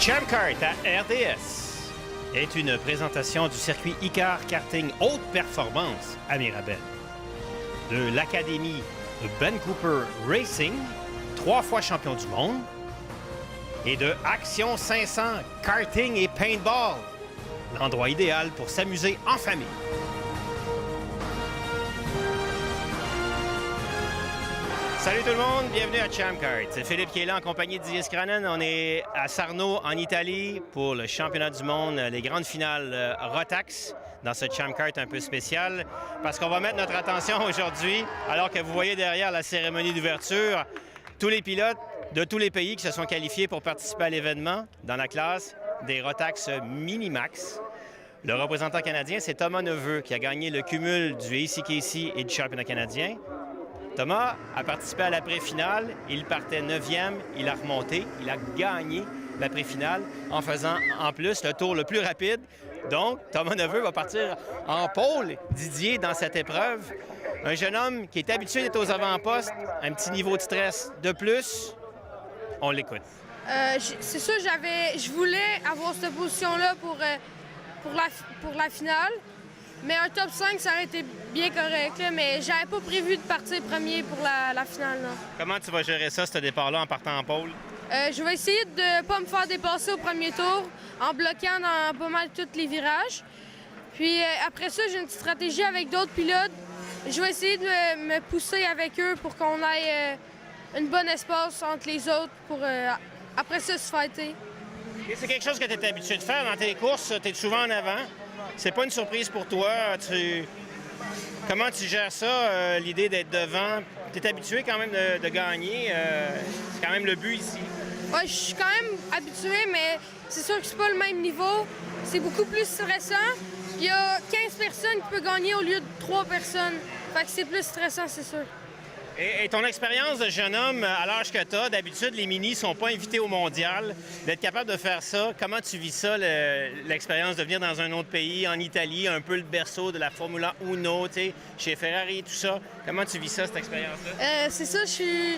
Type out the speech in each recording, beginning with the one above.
Champ Kart à RDS est une présentation du circuit ICAR Karting Haute Performance à Mirabel, de l'Académie Ben Cooper Racing, 3 fois champion du monde, et de Action 500 Karting et Paintball, l'endroit idéal pour s'amuser en famille. Salut tout le monde, bienvenue à Champ Kart. C'est Philippe qui est là en compagnie de Didier Scranen. On est à Sarno, en Italie, pour le championnat du monde, les grandes finales Rotax, dans ce Champ Kart un peu spécial, parce qu'on va mettre notre attention aujourd'hui, alors que vous voyez derrière la cérémonie d'ouverture, tous les pilotes de tous les pays qui se sont qualifiés pour participer à l'événement dans la classe des Rotax Minimax. Le représentant canadien, c'est Thomas Neveu, qui a gagné le cumul du ACKC et du championnat canadien. Thomas a participé à la pré-finale, il partait 9e, il a remonté, il a gagné la pré-finale en faisant en plus le tour le plus rapide. Donc, Thomas Neveu va partir en pôle, Didier, dans cette épreuve. Un jeune homme qui est habitué d'être aux avant-postes, un petit niveau de stress de plus. On l'écoute. C'est sûr, je voulais avoir cette position-là pour la finale. Mais un top 5, ça aurait été bien correct, là, mais j'avais pas prévu de partir premier pour la finale. Là. Comment tu vas gérer ça, ce départ-là, en partant en pôle? Je vais essayer de ne pas me faire dépasser au premier tour en bloquant dans pas mal tous les virages. Puis après ça, j'ai une petite stratégie avec d'autres pilotes. Je vais essayer de me pousser avec eux pour qu'on ait une bonne espace entre les autres pour après ça se fighter. C'est quelque chose que tu es habitué de faire dans tes courses, tu es souvent en avant. C'est pas une surprise pour toi. Comment tu gères ça, l'idée d'être devant? Tu es habitué quand même de gagner. C'est quand même le but ici. Oui, je suis quand même habitué, mais c'est sûr que c'est pas le même niveau. C'est beaucoup plus stressant. Il y a 15 personnes qui peuvent gagner au lieu de 3 personnes. Fait que c'est plus stressant, c'est sûr. Et ton expérience de jeune homme, à l'âge que tu as, d'habitude, les minis ne sont pas invités au mondial. D'être capable de faire ça, comment tu vis ça, l'expérience de venir dans un autre pays, en Italie, un peu le berceau de la Formula 1, chez Ferrari et tout ça? Comment tu vis ça, cette expérience-là? C'est ça, je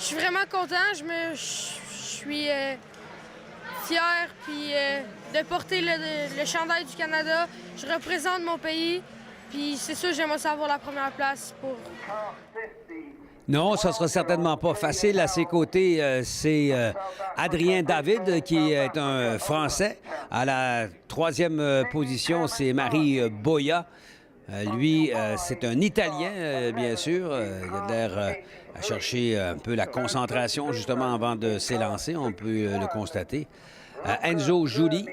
suis vraiment content. Je suis fière puis, de porter le chandail du Canada. Je représente mon pays. Puis c'est sûr, j'aimerais savoir la première place pour... Non, ça sera certainement pas facile. À ses côtés, c'est Adrien David, qui est un Français. À la 3e position, c'est Marie Boya. Lui, c'est un Italien, bien sûr. Il a l'air à chercher un peu la concentration, justement, avant de s'élancer. On peut le constater. Enzo Juli,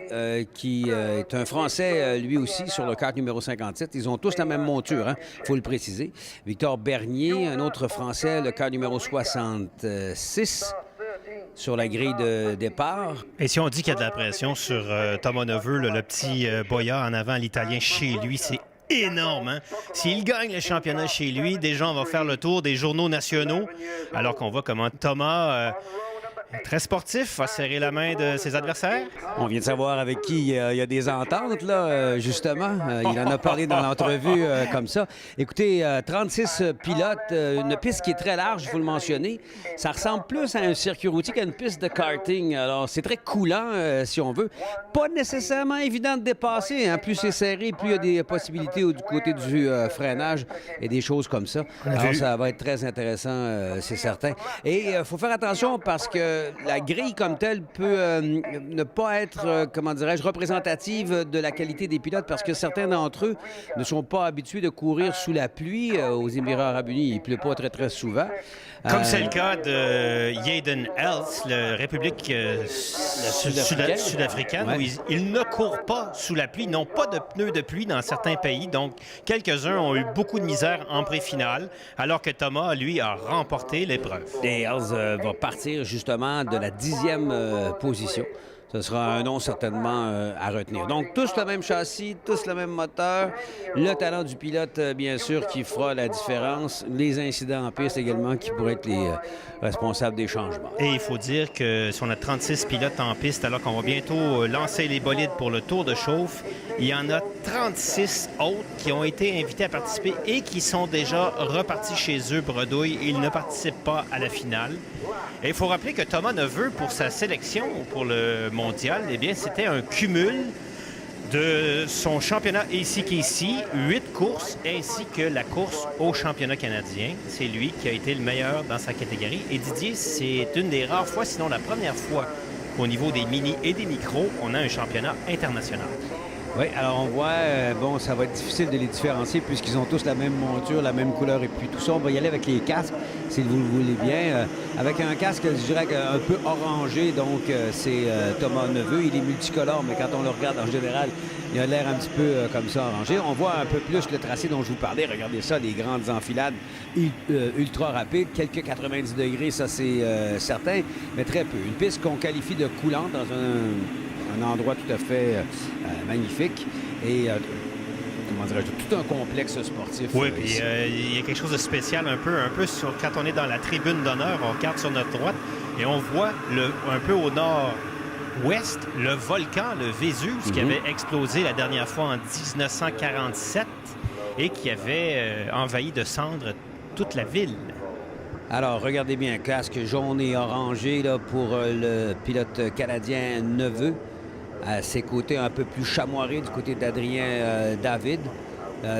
qui est un Français, lui aussi, sur le kart numéro 57. Ils ont tous la même monture, il faut le préciser. Victor Bernier, un autre Français, le kart numéro 66, sur la grille de départ. Et si on dit qu'il y a de la pression sur Thomas Neveu, le petit Boya en avant, l'Italien chez lui, c'est énorme. Hein? S'il gagne le championnat chez lui, déjà, on va faire le tour des journaux nationaux, alors qu'on voit comment Thomas... très sportif, va serrer la main de ses adversaires. On vient de savoir avec qui il y a des ententes, là, justement. Il en a parlé dans l'entrevue comme ça. Écoutez, 36 pilotes, une piste qui est très large, il faut le mentionner. Ça ressemble plus à un circuit routier qu'à une piste de karting. Alors, c'est très coulant, si on veut. Pas nécessairement évident de dépasser. Hein. Plus c'est serré, plus il y a des possibilités du côté du freinage et des choses comme ça. Alors, ça va être très intéressant, c'est certain. Et il faut faire attention parce que la grille comme telle peut ne pas être, comment dirais-je, représentative de la qualité des pilotes parce que certains d'entre eux ne sont pas habitués de courir sous la pluie. Aux Émirats arabes unis, il ne pleut pas très, très souvent. Comme c'est le cas de Yaden Else, la République sud-africaine, où ils ne courent pas sous la pluie, ils n'ont pas de pneus de pluie dans certains pays. Donc, quelques-uns ont eu beaucoup de misère en pré-finale, alors que Thomas, lui, a remporté l'épreuve. Et Else va partir justement de la 10e position. Ce sera un nom certainement à retenir. Donc, tous le même châssis, tous le même moteur. Le talent du pilote, bien sûr, qui fera la différence. Les incidents en piste également qui pourraient être les responsables des changements. Et il faut dire que si on a 36 pilotes en piste, alors qu'on va bientôt lancer les bolides pour le tour de chauffe, il y en a 36 autres qui ont été invités à participer et qui sont déjà repartis chez eux bredouille. Ils ne participent pas à la finale. Et il faut rappeler que Thomas Neveu, pour sa sélection pour le mondial, eh bien, c'était un cumul de son championnat ACKC, 8 courses, ainsi que la course au championnat canadien. C'est lui qui a été le meilleur dans sa catégorie. Et Didier, c'est une des rares fois, sinon la première fois, qu'au niveau des mini et des micros, on a un championnat international. Oui, alors on voit, bon, ça va être difficile de les différencier puisqu'ils ont tous la même monture, la même couleur et puis tout ça. On va y aller avec les casques, si vous le voulez bien. Avec un casque, je dirais, un peu orangé, donc c'est Thomas Neveu. Il est multicolore, mais quand on le regarde en général, il a l'air un petit peu comme ça orangé. On voit un peu plus le tracé dont je vous parlais. Regardez ça, des grandes enfilades ultra rapides. Quelques 90 degrés, ça c'est certain, mais très peu. Une piste qu'on qualifie de coulante dans un endroit tout à fait magnifique et comment dirais-je, tout un complexe sportif. Oui, puis il y a quelque chose de spécial un peu sur, quand on est dans la tribune d'honneur, on regarde sur notre droite et on voit un peu au nord-ouest le volcan, le Vésuve, qui avait explosé la dernière fois en 1947 et qui avait envahi de cendres toute la ville. Alors, regardez bien, casque jaune et orangé là, pour le pilote canadien Neveu. À ses côtés un peu plus chamoirés du côté d'Adrien David.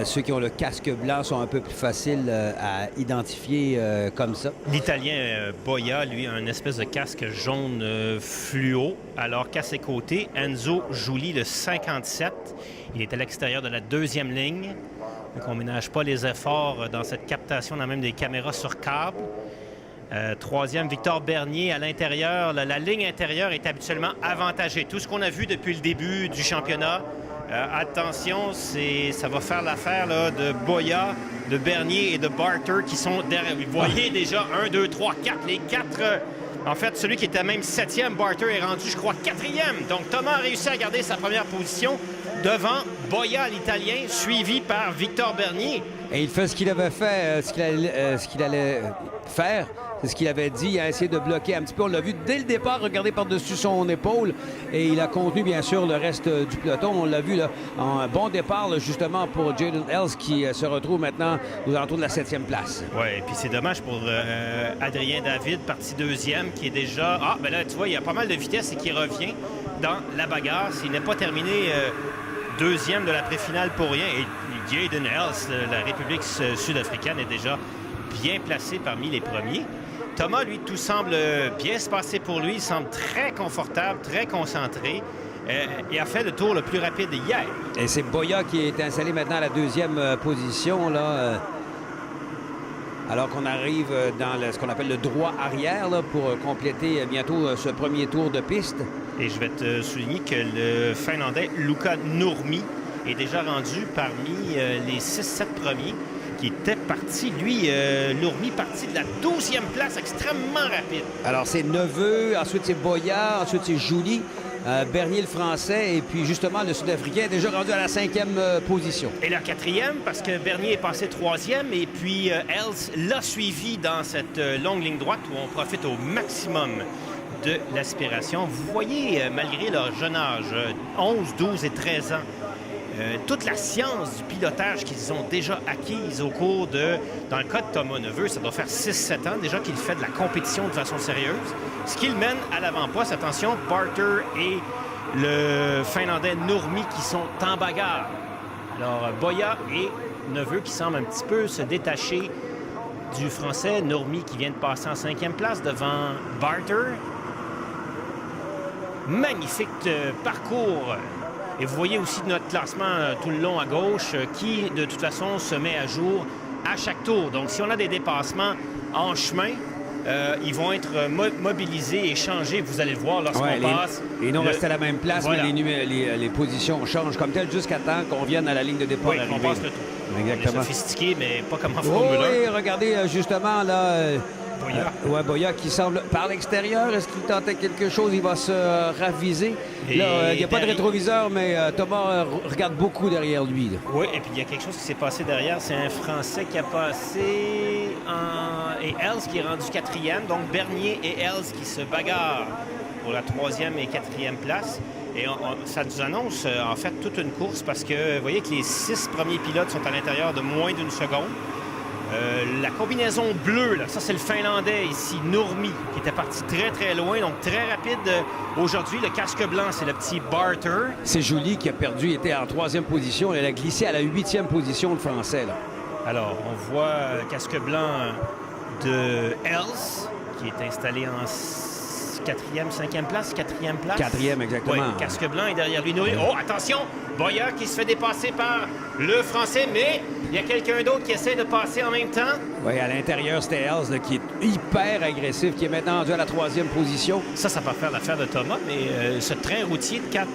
Ceux qui ont le casque blanc sont un peu plus faciles à identifier comme ça. L'Italien Boia, lui, a une espèce de casque jaune fluo, alors qu'à ses côtés, Enzo Juli, le 57, il est à l'extérieur de la deuxième ligne. Donc on ne ménage pas les efforts dans cette captation, dans même des caméras sur câble. Troisième, Victor Bernier à l'intérieur. La ligne intérieure est habituellement avantagée. Tout ce qu'on a vu depuis le début du championnat, attention, ça va faire l'affaire de Boia, de Bernier et de Barter qui sont derrière. Vous voyez déjà 1, 2, 3, 4. Les 4... en fait, celui qui était même 7e, Barter, est rendu, je crois, 4e. Donc Thomas a réussi à garder sa première position devant Boia, l'Italien, suivi par Victor Bernier. Et il fait ce qu'il avait fait, ce qu'il allait faire. C'est ce qu'il avait dit. Il a essayé de bloquer un petit peu. On l'a vu dès le départ, regarder par-dessus son épaule. Et il a contenu, bien sûr, le reste du peloton. On l'a vu là, en bon départ, là, justement, pour Jaden Ells, qui se retrouve maintenant aux alentours de la 7e place. Oui, et puis c'est dommage pour Adrien David, parti 2e, qui est déjà... Ah, ben là, tu vois, il y a pas mal de vitesse et qui revient dans la bagarre. S'il n'est pas terminé 2e de la pré-finale pour rien. Et Jaden Ells, la République sud-africaine, est déjà bien placé parmi les premiers. Thomas, lui, tout semble bien se passer pour lui. Il semble très confortable, très concentré. Il a fait le tour le plus rapide hier. Et c'est Boia qui est installé maintenant à la 2e position, là. Alors qu'on arrive dans ce qu'on appelle le droit arrière, là, pour compléter bientôt ce premier tour de piste. Et je vais te souligner que le Finlandais Luca Nurmi est déjà rendu parmi les 6-7 premiers qui était parti, lui, Nurmi, parti de la 12e place, extrêmement rapide. Alors, c'est Neveu, ensuite c'est Boia, ensuite c'est Juli, Bernier le Français, et puis justement, le Sud-Africain est déjà rendu à la 5e position. Et la 4e, parce que Bernier est passé 3e, et puis Ells l'a suivi dans cette longue ligne droite où on profite au maximum de l'aspiration. Vous voyez, malgré leur jeune âge, 11, 12 et 13 ans, toute la science du pilotage qu'ils ont déjà acquise au cours de... Dans le cas de Thomas Neveu, ça doit faire 6-7 ans déjà qu'il fait de la compétition de façon sérieuse. Ce qui le mène à l'avant-poste. Attention, Barter et le Finlandais Nurmi qui sont en bagarre. Alors, Boia et Neveu qui semblent un petit peu se détacher du Français. Nurmi qui vient de passer en 5e place devant Barter. Magnifique parcours. Et vous voyez aussi notre classement tout le long à gauche qui, de toute façon, se met à jour à chaque tour. Donc, si on a des dépassements en chemin, ils vont être mobilisés et changés. Vous allez le voir lorsqu'on passe. Et non rester à la même place, voilà. Mais les positions changent comme tel jusqu'à temps qu'on vienne à la ligne de départ. Oui, on passe le tour. Exactement. On est sophistiqué, mais pas comme en Formule 1. Oui, regardez, justement, là... Boia. Boia qui semble par l'extérieur. Est-ce qu'il tentait quelque chose? Il va se raviser. Là, il n'y a pas de rétroviseur, mais Thomas regarde beaucoup derrière lui. Là. Oui, et puis il y a quelque chose qui s'est passé derrière. C'est un Français qui a passé et Ells qui est rendu 4e. Donc Bernier et Ells qui se bagarrent pour la 3e et 4e place. Et ça nous annonce en fait toute une course parce que vous voyez que les 6 premiers pilotes sont à l'intérieur de moins d'une seconde. La combinaison bleue, là, ça c'est le Finlandais ici, Nurmi, qui était parti très très loin, donc très rapide. Aujourd'hui, le casque blanc, c'est le petit Barter. C'est Joly qui a perdu, il était en 3e position. Elle a glissé à la 8e position, le Français. Là. Alors, on voit le casque blanc de Els, qui est installé en 4e, 5e place, 4e place. 4e, exactement. Oui, le casque blanc est derrière lui. Oh, attention! Boya qui se fait dépasser par le Français, mais il y a quelqu'un d'autre qui essaie de passer en même temps. Oui, à l'intérieur, c'était Els là, qui est hyper agressif, qui est maintenant rendu à la 3e position. Ça peut faire l'affaire de Thomas, mais ce train routier de 4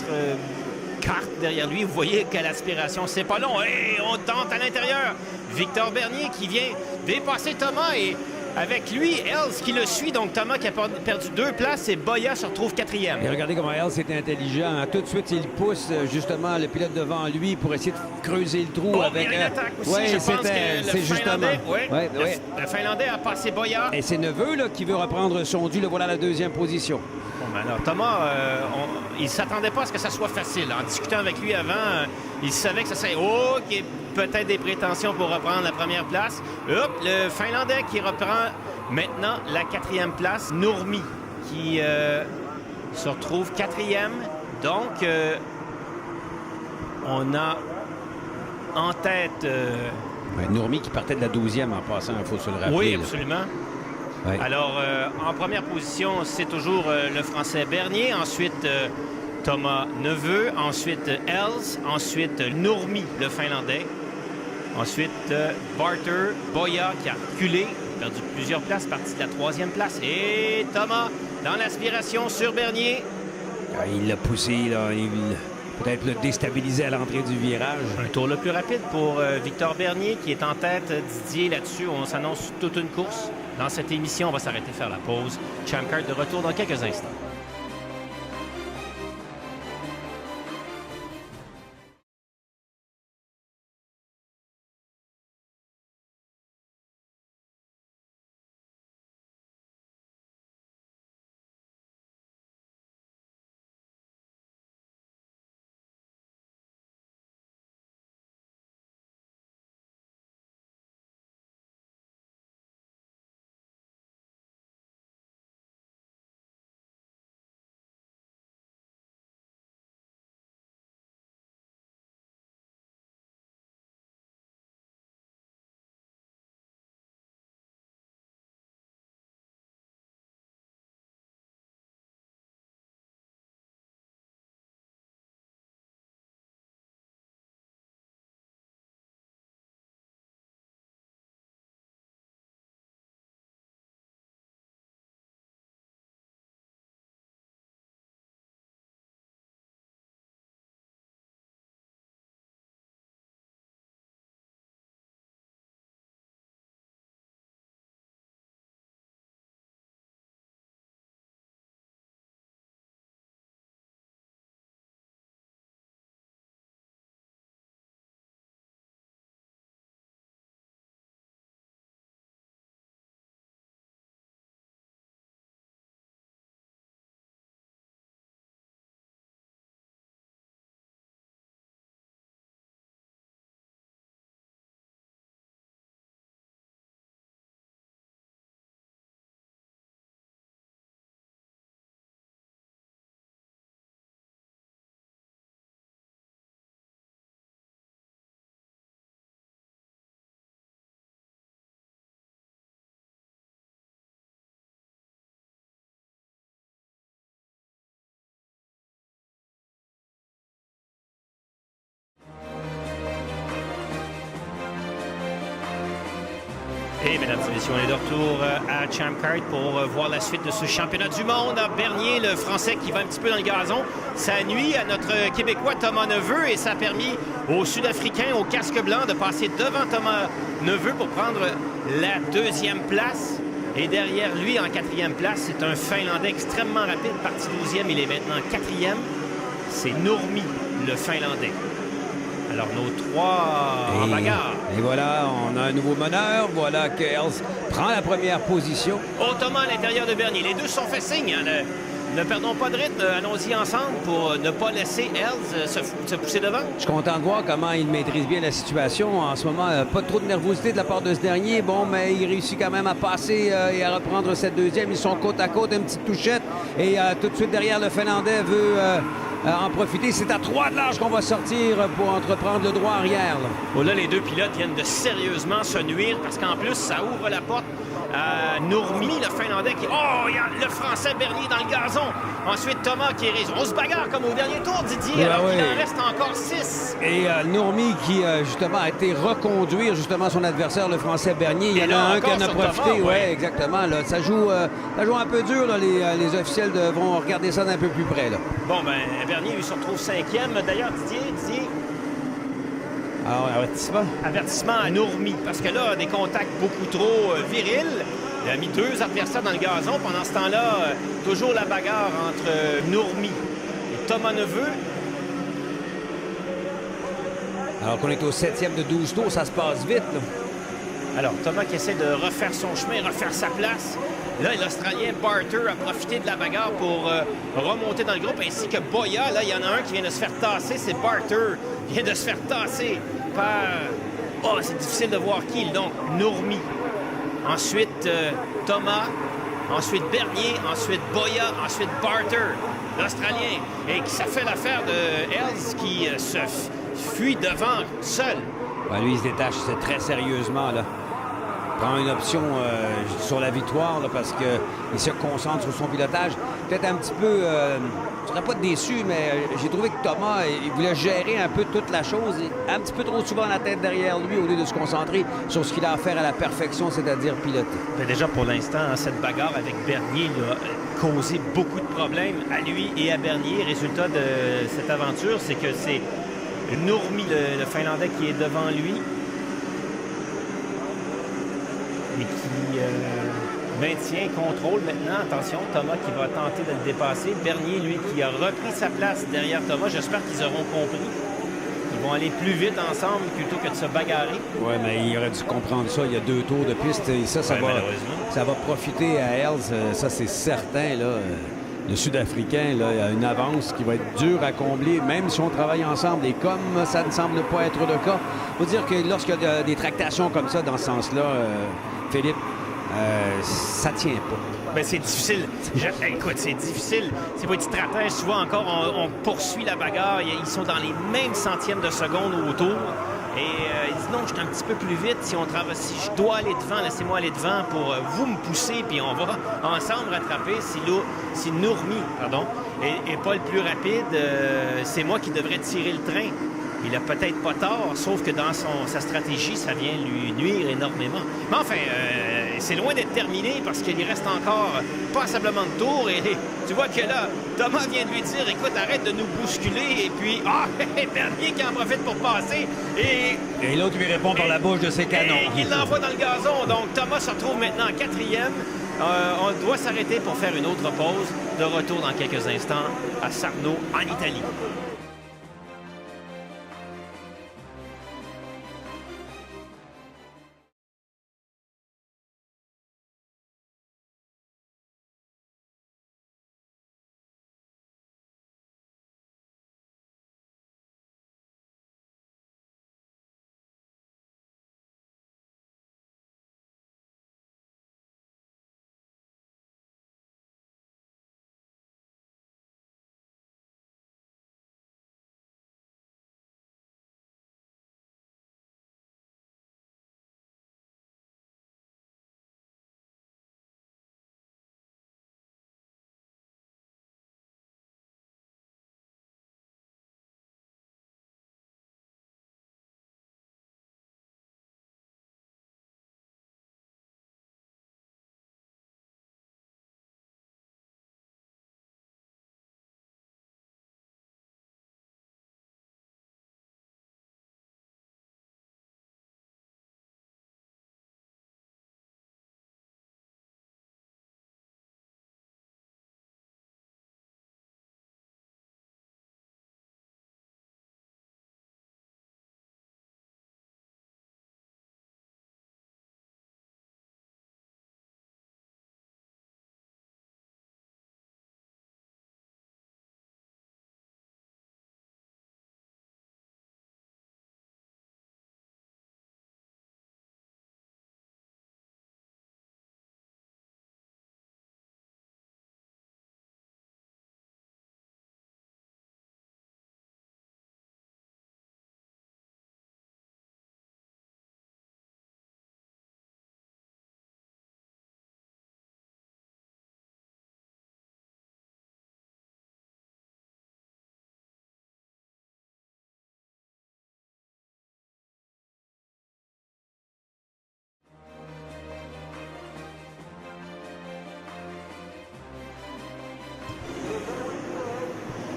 cartes derrière lui, vous voyez qu'à l'aspiration, c'est pas long. Et on tente à l'intérieur. Victor Bernier qui vient dépasser Thomas et avec lui, Els qui le suit. Donc Thomas qui a perdu 2 places et Boya se retrouve 4e. Et regardez comment Els est intelligent. Tout de suite, il pousse justement le pilote devant lui pour essayer de creuser le trou. Avec... Il y a une attaque aussi. Ouais, je pense que c'est justement. Le Finlandais a passé Boya. Et c'est Neveu là, qui veut reprendre son dû. Le voilà à la 2e position. Bon, ben alors, Thomas, il ne s'attendait pas à ce que ça soit facile. En discutant avec lui avant, il savait que ça serait peut-être des prétentions pour reprendre la première place. Hop, le Finlandais qui reprend maintenant la 4e place. Nurmi qui se retrouve 4e. Donc, on a en tête... Nurmi qui partait de la 12e en passant, il faut se le rappeler. Oui, absolument. Oui. Alors, en première position, c'est toujours le Français Bernier. Ensuite, Thomas Neveu. Ensuite, Els. Ensuite, Nurmi, le Finlandais. Ensuite, Barter, Boya qui a reculé, perdu plusieurs places, parti de la 3e place. Et Thomas, dans l'aspiration sur Bernier. Il l'a poussé, là. Il peut-être le déstabilisé à l'entrée du virage. Un tour le plus rapide pour Victor Bernier qui est en tête. Didier, là-dessus, on s'annonce toute une course. Dans cette émission, on va s'arrêter faire la pause. Champ Kart de retour dans quelques instants. Et mesdames et messieurs, on est de retour à Champ Kart pour voir la suite de ce championnat du monde. Bernier, le Français qui va un petit peu dans le gazon, ça nuit à notre Québécois Thomas Neveu et ça a permis aux Sud-Africains au casque blanc de passer devant Thomas Neveu pour prendre la 2e place. Et derrière lui, en 4e place, c'est un Finlandais extrêmement rapide, parti 12e, il est maintenant 4e. C'est Nurmi, le Finlandais. Alors, nos 3 en bagarre. Et voilà, on a un nouveau meneur. Voilà que Els prend la première position. Oh, Thomas à l'intérieur de Bernier. Les deux se sont fait signe. Hein, ne perdons pas de rythme. Allons-y ensemble pour ne pas laisser Ells se pousser devant. Je suis content de voir comment il maîtrise bien la situation. En ce moment, pas trop de nervosité de la part de ce dernier. Bon, mais il réussit quand même à passer et à reprendre cette deuxième. Ils sont côte à côte, une petite touchette. Et tout de suite derrière, le Finlandais veut en profiter. C'est à 3 de large qu'on va sortir pour entreprendre le droit arrière. Là. Oh là, les deux pilotes viennent de sérieusement se nuire parce qu'en plus, ça ouvre la porte à Nurmi, le Finlandais qui... Oh, il y a le Français Bernier dans le gazon. Ensuite, Thomas qui est... On se bagarre comme au dernier tour, Didier, alors qu'il en reste encore 6. Et Nurmi qui, justement, a été reconduire justement son adversaire, le Français Bernier. Il y en a un qui en a profité. Oui, exactement. Là. Ça joue un peu dur. Là. Les officiels devront regarder ça d'un peu plus près. Là. Bon, ben Bernier, lui, se retrouve 5e. D'ailleurs, Didier... Alors, avertissement. Avertissement à Nurmi, parce que là, des contacts beaucoup trop virils. Il a mis 2 adversaires dans le gazon. Pendant ce temps-là, toujours la bagarre entre Nurmi et Thomas Neveu. Alors qu'on est au 7e de 12 tours, ça se passe vite. Là. Alors, Thomas qui essaie de refaire son chemin, refaire sa place. Là, l'Australien Barter a profité de la bagarre pour remonter dans le groupe, ainsi que Boya. Là, il y en a un qui vient de se faire tasser, c'est Barter. Il vient de se faire tasser par... Oh, c'est difficile de voir qui. Donc, Nurmi. Ensuite, Thomas. Ensuite, Bernier. Ensuite, Boya. Ensuite, Barter, l'Australien. Et ça fait l'affaire de Ells qui se fuit devant seul. Ouais, lui, il se détache très sérieusement, là. Prend une option sur la victoire là, parce qu'il se concentre sur son pilotage. Peut-être un petit peu, je ne serais pas déçu, mais j'ai trouvé que Thomas, il voulait gérer un peu toute la chose, un petit peu trop souvent la tête derrière lui au lieu de se concentrer sur ce qu'il a à faire à la perfection, c'est-à-dire piloter. Mais déjà, pour l'instant, cette bagarre avec Bernier a causé beaucoup de problèmes à lui et à Bernier. Résultat de cette aventure, c'est que c'est Nurmi, le Finlandais, qui est devant lui. Et qui maintient contrôle maintenant. Attention, Thomas qui va tenter de le dépasser. Bernier, lui, qui a repris sa place derrière Thomas. J'espère qu'ils auront compris. Ils vont aller plus vite ensemble plutôt que de se bagarrer. Oui, mais il aurait dû comprendre ça. Il y a 2 tours de piste et ça va profiter à Ells. Ça, c'est certain, là. Le Sud-Africain, là, a une avance qui va être dure à combler, même si on travaille ensemble. Et comme ça ne semble pas être le cas, il faut dire que lorsqu'il y a des tractations comme ça, dans ce sens-là, Philippe, ça tient pas. Bien, c'est difficile. Écoute, c'est difficile. C'est pas des stratèges. Souvent encore, on poursuit la bagarre. Ils sont dans les mêmes centièmes de seconde autour. Et il dit non, je suis un petit peu plus vite. Si je dois aller devant, laissez-moi aller devant pour vous me pousser, puis on va ensemble rattraper. Si Nurmi, est pas le plus rapide, c'est moi qui devrais tirer le train. Il a peut-être pas tort, sauf que dans sa stratégie, ça vient lui nuire énormément. Mais enfin, c'est loin d'être terminé parce qu'il reste encore passablement de tours. Et tu vois que là, Thomas vient de lui dire, écoute, arrête de nous bousculer. Et puis, Bernier qui en profite pour passer. Et l'autre lui répond par la bouche de ses canons. Et il l'envoie dans le gazon. Donc, Thomas se retrouve maintenant 4e. On doit s'arrêter pour faire une autre pause. De retour dans quelques instants à Sarno, en Italie.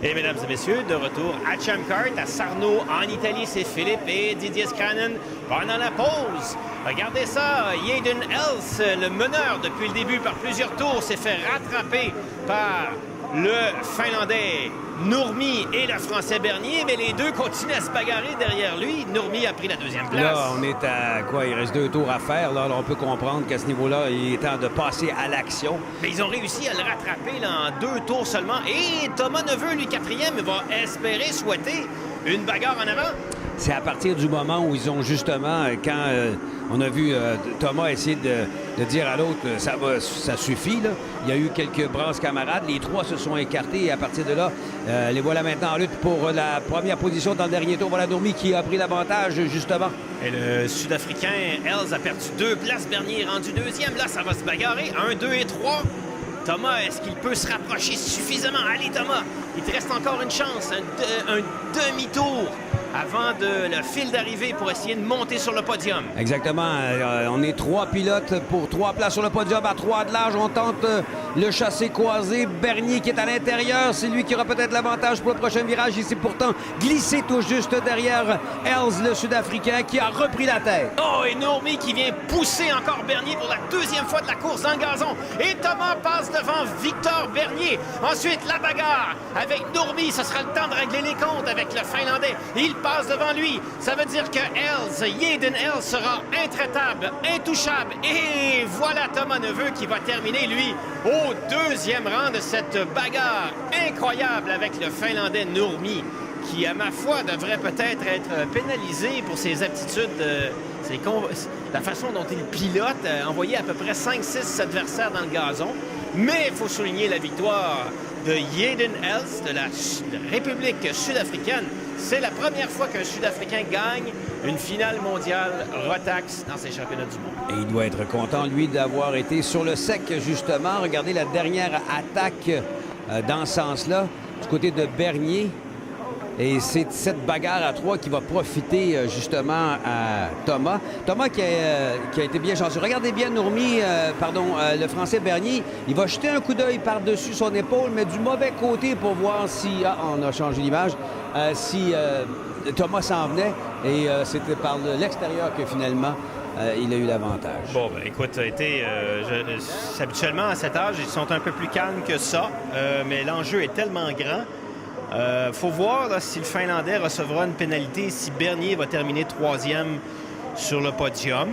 Et mesdames et messieurs, de retour à Champ-Kart, à Sarno, en Italie, c'est Philippe et Didier Scranen pendant la pause. Regardez ça, Hayden Else, le meneur depuis le début par plusieurs tours, s'est fait rattraper par le Finlandais Nurmi et le Français Bernier, mais les deux continuent à se bagarrer derrière lui. Nurmi a pris la deuxième place. Là, on est à quoi? Il reste 2 tours à faire. Là, on peut comprendre qu'à ce niveau-là, il est temps de passer à l'action. Mais ils ont réussi à le rattraper là, en 2 tours seulement. Et Thomas Neveu, lui, quatrième, va espérer, souhaiter une bagarre en avant. C'est à partir du moment où ils ont justement, quand on a vu Thomas essayer de dire à l'autre, ça suffit, là. Il y a eu quelques brasses camarades. Les 3 se sont écartés et à partir de là, les voilà maintenant en lutte pour la première position dans le dernier tour. Voilà Nurmi qui a pris l'avantage, justement. Et le Sud-Africain, Els, a perdu 2 places. Bernier est rendu deuxième. Là, ça va se bagarrer. 1, 2 et 3. Thomas, est-ce qu'il peut se rapprocher suffisamment? Allez, Thomas, il te reste encore une chance. Un demi-tour avant le fil d'arrivée pour essayer de monter sur le podium. Exactement. On est 3 pilotes pour 3 places sur le podium à 3 de large. On tente le chassé croisé. Bernier qui est à l'intérieur. C'est lui qui aura peut-être l'avantage pour le prochain virage. Il s'est pourtant glissé tout juste derrière Els, le Sud-Africain, qui a repris la tête. Oh, et Nurmi qui vient pousser encore Bernier pour la deuxième fois de la course dans le gazon. Et Thomas passe devant Victor Bernier. Ensuite, la bagarre avec Nurmi. Ce sera le temps de régler les comptes avec le Finlandais. Il passe devant lui. Ça veut dire que Hayden Else sera intraitable, intouchable. Et voilà Thomas Neveu qui va terminer, lui, au deuxième rang de cette bagarre incroyable avec le Finlandais Nurmi, qui, à ma foi, devrait peut-être être pénalisé pour ses aptitudes, la façon dont il pilote, envoyer à peu près 5-6 adversaires dans le gazon. Mais il faut souligner la victoire de Hayden Else de la République sud-africaine. C'est la première fois qu'un Sud-Africain gagne une finale mondiale Rotax dans ces championnats du monde. Et il doit être content, lui, d'avoir été sur le sec, justement. Regardez la dernière attaque dans ce sens-là, du côté de Bernier. Et c'est cette bagarre à 3 qui va profiter justement à Thomas. Thomas qui a été bien chanceux. Regardez bien Nurmi, le Français Bernier. Il va jeter un coup d'œil par-dessus son épaule, mais du mauvais côté pour voir si... Ah, on a changé l'image. Si Thomas s'en venait. Et c'était par l'extérieur que finalement... il a eu l'avantage. Bon, ben écoute, habituellement, à cet âge, ils sont un peu plus calmes que ça, mais l'enjeu est tellement grand. Faut voir là, si le Finlandais recevra une pénalité, si Bernier va terminer 3e sur le podium,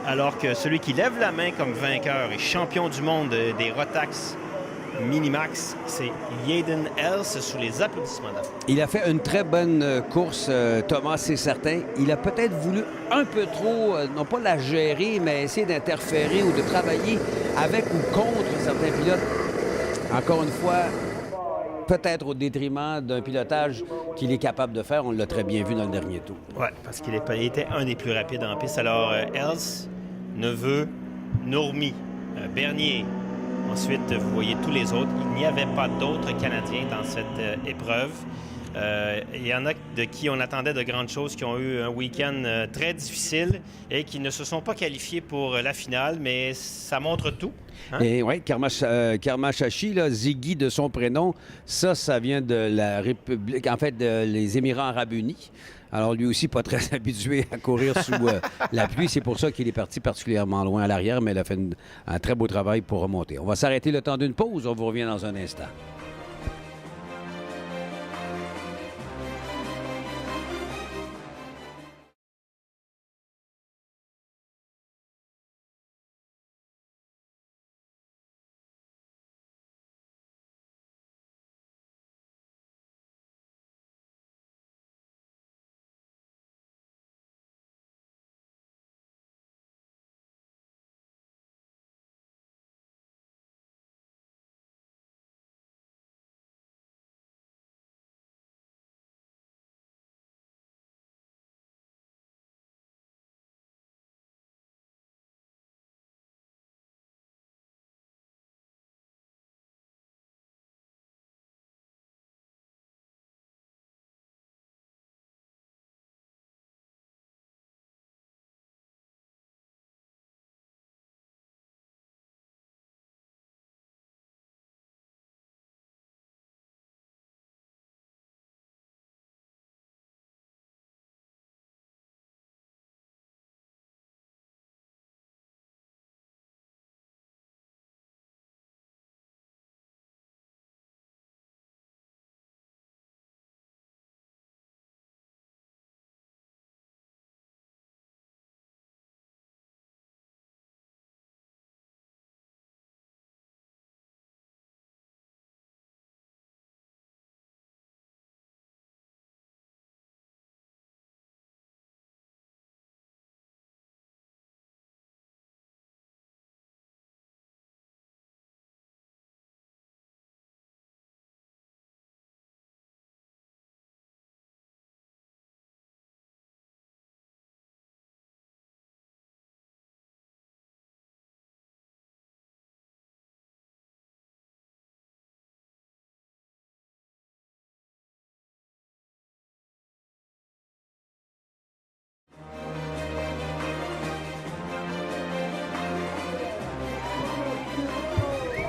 alors que celui qui lève la main comme vainqueur et champion du monde des Rotax Minimax, c'est Hayden Else sous les applaudissements de la foule. Il a fait une très bonne course, Thomas, c'est certain. Il a peut-être voulu un peu trop, non pas la gérer, mais essayer d'interférer ou de travailler avec ou contre certains pilotes. Encore une fois, peut-être au détriment d'un pilotage qu'il est capable de faire. On l'a très bien vu dans le dernier tour. Oui, parce qu'il était un des plus rapides en piste. Alors, Else, Neveu, Nurmi, Bernier. Ensuite, vous voyez tous les autres. Il n'y avait pas d'autres Canadiens dans cette épreuve. Il y en a de qui on attendait de grandes choses, qui ont eu un week-end très difficile et qui ne se sont pas qualifiés pour la finale, mais ça montre tout. Hein? Et oui, Kermashashi, Ziggy de son prénom, ça vient de la République, en fait, les Émirats arabes unis. Alors, lui aussi, pas très habitué à courir sous la pluie. C'est pour ça qu'il est parti particulièrement loin à l'arrière, mais il a fait un très beau travail pour remonter. On va s'arrêter le temps d'une pause. On vous revient dans un instant.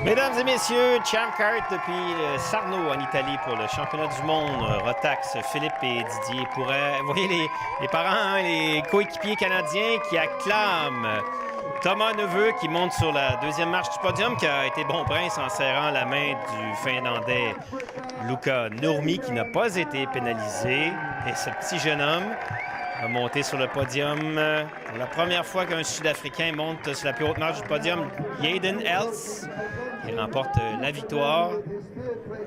Mesdames et messieurs, Champ Kart depuis Sarno en Italie pour le championnat du monde. Rotax, Philippe et Didier. Vous voyez les parents, les coéquipiers canadiens qui acclament Thomas Neveu qui monte sur la deuxième marche du podium, qui a été bon prince en serrant la main du Finlandais Luca Nurmi qui n'a pas été pénalisé. Et ce petit jeune homme a monté sur le podium pour la première fois qu'un Sud-Africain monte sur la plus haute marche du podium, Yaden Els, qui remporte la victoire.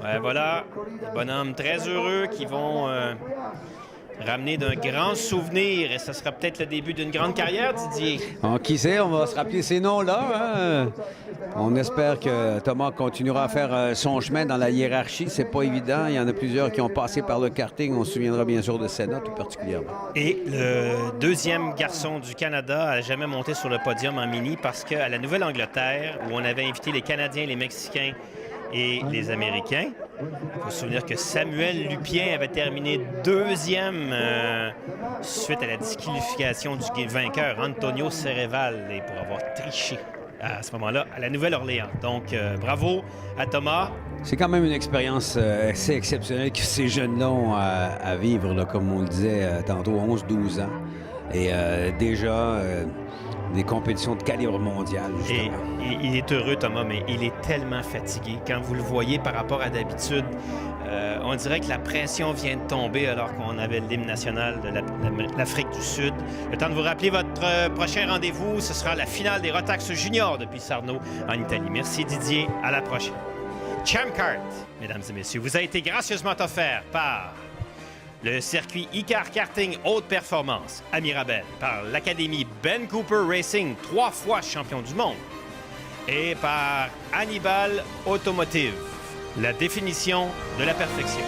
Ouais, voilà, des bonhommes très heureux qui vont ramener d'un grand souvenir et ce sera peut-être le début d'une grande carrière, Didier. Qui sait, on va se rappeler ces noms-là. Hein? On espère que Thomas continuera à faire son chemin dans la hiérarchie. C'est pas évident. Il y en a plusieurs qui ont passé par le karting. On se souviendra bien sûr de Senna tout particulièrement. Et le deuxième garçon du Canada n'a jamais monté sur le podium en mini parce qu'à la Nouvelle-Angleterre, où on avait invité les Canadiens, les Mexicains et les Américains, il faut se souvenir que Samuel Lupien avait terminé deuxième suite à la disqualification du vainqueur Antonio Cereval et pour avoir triché à ce moment-là à la Nouvelle-Orléans. Donc, bravo à Thomas. C'est quand même une expérience assez exceptionnelle que ces jeunes-là ont à vivre, là, comme on le disait tantôt, 11-12 ans. Et déjà, des compétitions de calibre mondial, justement. Et il est heureux, Thomas, mais il est tellement fatigué. Quand vous le voyez par rapport à d'habitude, on dirait que la pression vient de tomber alors qu'on avait l'hymne national de l'Afrique du Sud. Le temps de vous rappeler votre prochain rendez-vous, ce sera la finale des Rotax Juniors depuis Sarno en Italie. Merci Didier, à la prochaine. Champ Kart, mesdames et messieurs, vous a été gracieusement offert par le circuit Icar Karting Haute Performance à Mirabel, par l'Académie Ben Cooper Racing, 3 fois champion du monde, et par Hannibal Automotive, la définition de la perfection.